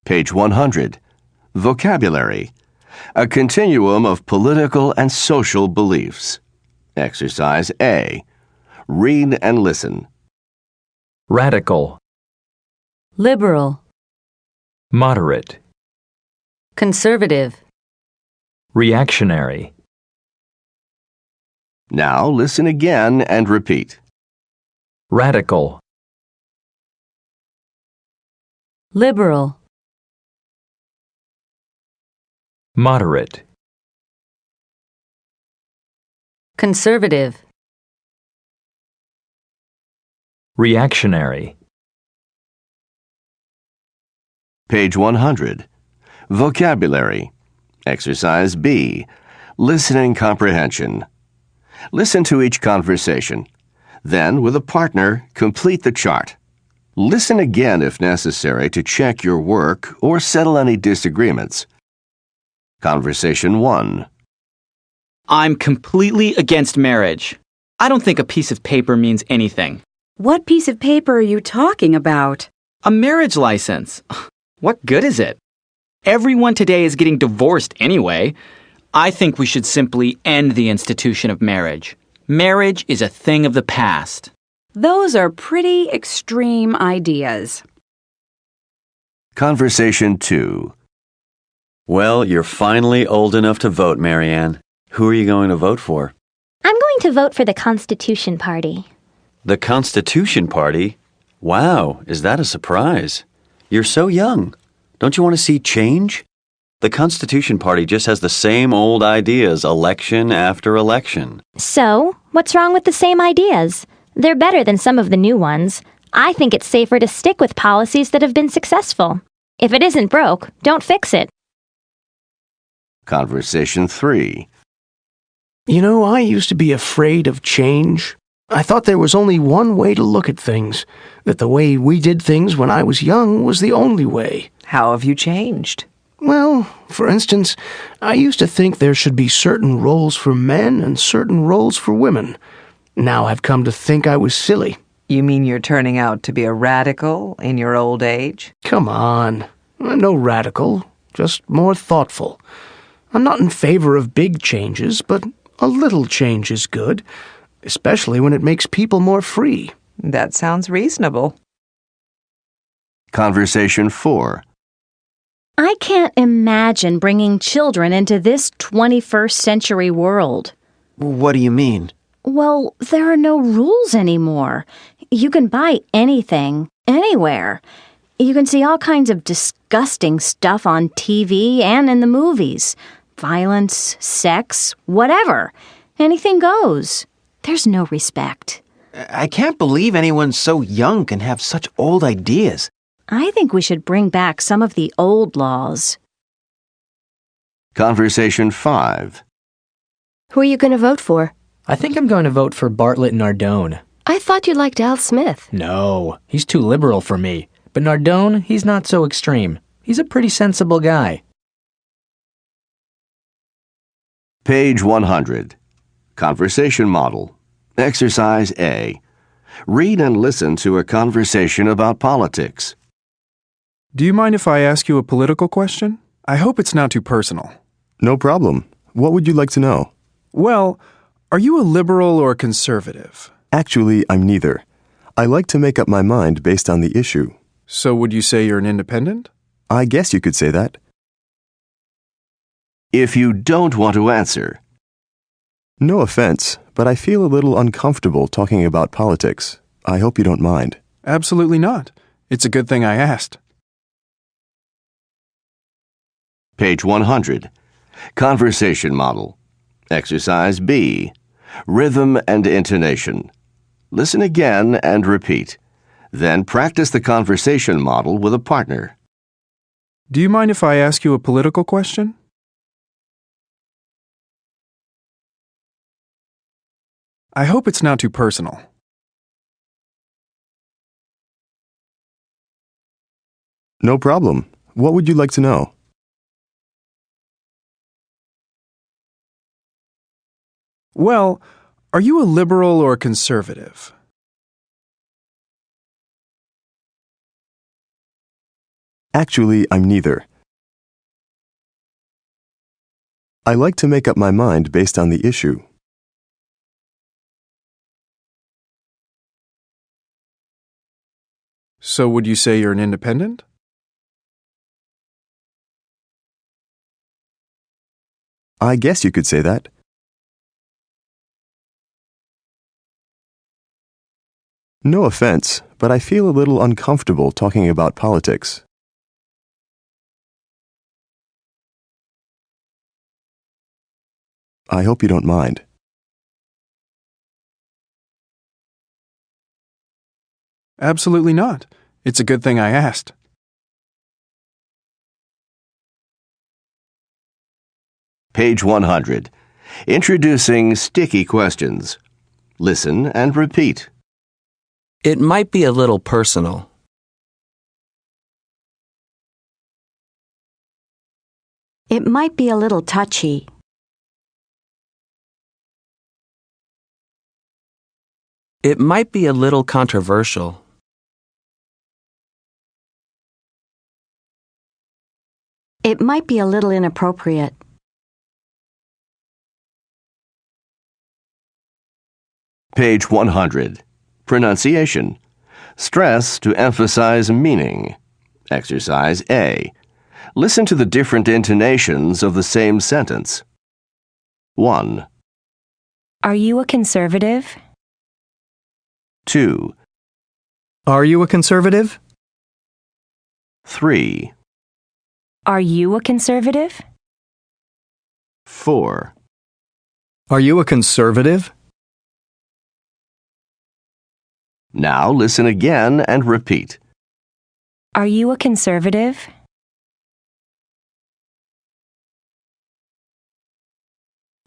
Page 100. Vocabulary. A continuum of political and social beliefs. Exercise A. Read and listen. Radical, liberal, moderate, conservative, reactionary, Now listen again and repeat. radical, liberal, moderate, conservative, reactionary, Page 100. Vocabulary. Exercise B. Listening comprehension. Listen to each conversation. Then, with a partner, complete the chart. Listen again if necessary to check your work or settle any disagreements. Conversation 1. I'm completely against marriage. I don't think a piece of paper means anything. What piece of paper are you talking about? A marriage license. What good is it? Everyone today is getting divorced anyway. I think we should simply end the institution of marriage. Marriage is a thing of the past. Those are pretty extreme ideas. Conversation 2. Well, you're finally old enough to vote, Marianne. Who are you going to vote for? I'm going to vote for the Constitution Party. The Constitution Party? Wow, is that a surprise? You're so young. Don't you want to see change? The Constitution Party just has the same old ideas election after election. So, what's wrong with the same ideas? They're better than some of the new ones. I think it's safer to stick with policies that have been successful. If it isn't broke, don't fix it. Conversation 3. You know, I used to be afraid of change. I thought there was only one way to look at things, that the way we did things when I was young was the only way. How have you changed? Well, for instance, I used to think there should be certain roles for men and certain roles for women. Now I've come to think I was silly. You mean you're turning out to be a radical in your old age? Come on. I'm no radical, just more thoughtful. I'm not in favor of big changes, but a little change is good, especially when it makes people more free. That sounds reasonable. Conversation 4. I can't imagine bringing children into this 21st century world. What do you mean? Well, there are no rules anymore. You can buy anything, anywhere. You can see all kinds of disgusting stuff on TV and in the movies. Violence, sex, whatever. Anything goes. There's no respect. I can't believe anyone so young can have such old ideas. I think we should bring back some of the old laws. Conversation 5. Who are you going to vote for? I think I'm going to vote for Bartlett Nardone. I thought you liked Al Smith. No, he's too liberal for me. But Nardone, he's not so extreme. He's a pretty sensible guy. Page 100. Conversation model. Exercise A. Read and listen to a conversation about politics. Do you mind if I ask you a political question? I hope it's not too personal. No problem. What would you like to know? Well, are you a liberal or conservative? Actually, I'm neither. I like to make up my mind based on the issue. So would you say you're an independent? I guess you could say that. If you don't want to answer. No offense, but I feel a little uncomfortable talking about politics. I hope you don't mind. Absolutely not. It's a good thing I asked. Page 100. Conversation model. Exercise B. Rhythm and intonation. Listen again and repeat. Then practice the conversation model with a partner. Do you mind if I ask you a political question? I hope it's not too personal. No problem. What would you like to know? Well, are you a liberal or conservative? Actually, I'm neither. I like to make up my mind based on the issue. So would you say you're an independent? I guess you could say that. No offense, but I feel a little uncomfortable talking about politics. I hope you don't mind. Absolutely not. It's a good thing I asked. Page 100. Introducing sticky questions. Listen and repeat. It might be a little personal. It might be a little touchy. It might be a little controversial. It might be a little inappropriate. Page 100. Pronunciation. Stress to emphasize meaning. Exercise A. Listen to the different intonations of the same sentence. 1, Are you a conservative? 2, Are you a conservative? 3, Are you a conservative? 4, Are you a conservative? Now listen again and repeat. Are you a conservative?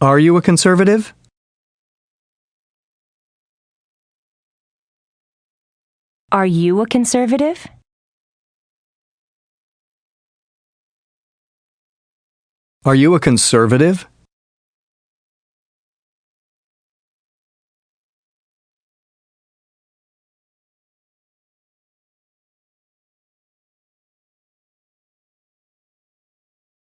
Are you a conservative? Are you a conservative? Are you a conservative?